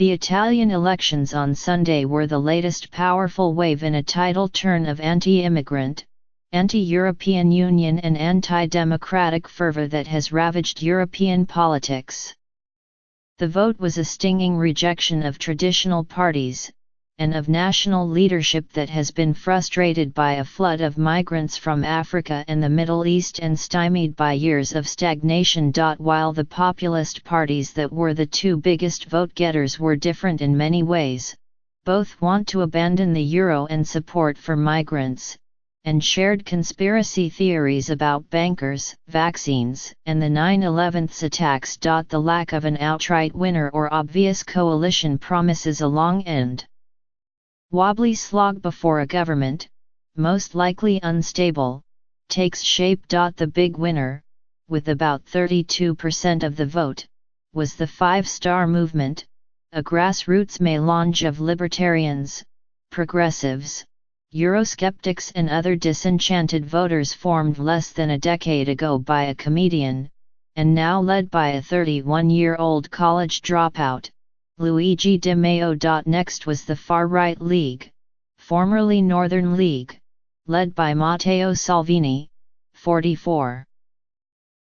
The Italian elections on Sunday were the latest powerful wave in a tidal turn of anti-immigrant, anti-European Union and anti-democratic fervor that has ravaged European politics. The vote was a stinging rejection of traditional parties, and of national leadership that has been frustrated by a flood of migrants from Africa and the Middle East and stymied by years of stagnation. While the populist parties that were the two biggest vote-getters were different in many ways, both want to abandon the euro and support for migrants, and shared conspiracy theories about bankers, vaccines, and the 9/11 attacks. The lack of an outright winner or obvious coalition promises a long and wobbly slog before a government, most likely unstable, takes shape. The big winner, with about 32% of the vote, was the Five Star Movement, a grassroots melange of libertarians, progressives, Eurosceptics and other disenchanted voters formed less than a decade ago by a comedian, and now led by a 31-year-old college dropout, Luigi Di Maio. Next was the Far-Right League, formerly Northern League, led by Matteo Salvini, 44.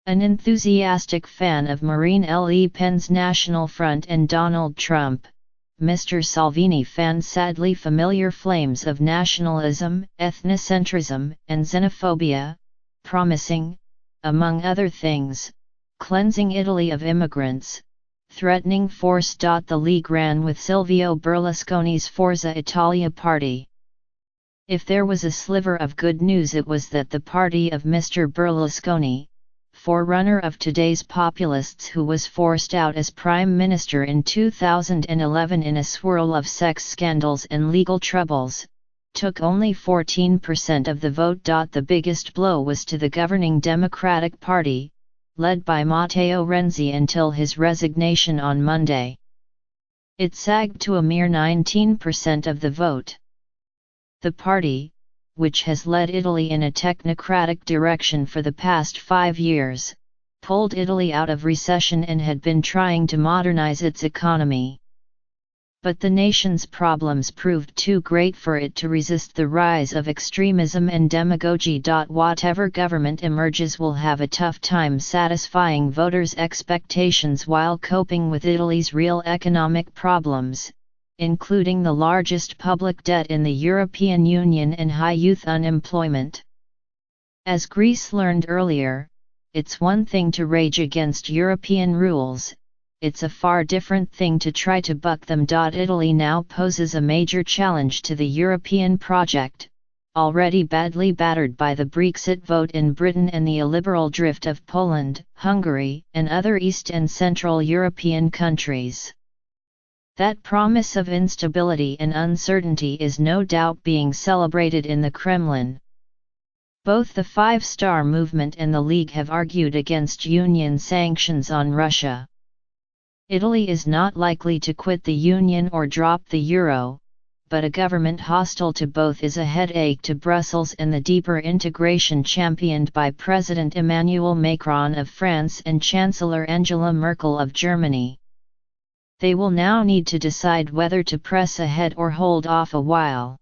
An enthusiastic fan of Marine Le Pen's National Front and Donald Trump, Mr. Salvini fanned sadly familiar flames of nationalism, ethnocentrism, and xenophobia, promising, among other things, cleansing Italy of immigrants, threatening force. The League ran with Silvio Berlusconi's Forza Italia party. If there was a sliver of good news, it was that the party of Mr. Berlusconi, forerunner of today's populists who was forced out as Prime Minister in 2011 in a swirl of sex scandals and legal troubles, took only 14% of the vote. The biggest blow was to the governing Democratic Party, led by Matteo Renzi until his resignation on Monday. It sagged to a mere 19% of the vote. The party, which has led Italy in a technocratic direction for the past 5 years, pulled Italy out of recession and had been trying to modernize its economy. But the nation's problems proved too great for it to resist the rise of extremism and demagoguery. Whatever government emerges will have a tough time satisfying voters' expectations while coping with Italy's real economic problems, including the largest public debt in the European Union and high youth unemployment. As Greece learned earlier, it's one thing to rage against European rules, it's a far different thing to try to buck them. Italy now poses a major challenge to the European project, already badly battered by the Brexit vote in Britain and the illiberal drift of Poland, Hungary, and other East and Central European countries. That promise of instability and uncertainty is no doubt being celebrated in the Kremlin. Both the Five Star Movement and the League have argued against Union sanctions on Russia. Italy is not likely to quit the Union or drop the euro, but a government hostile to both is a headache to Brussels and the deeper integration championed by President Emmanuel Macron of France and Chancellor Angela Merkel of Germany. They will now need to decide whether to press ahead or hold off a while.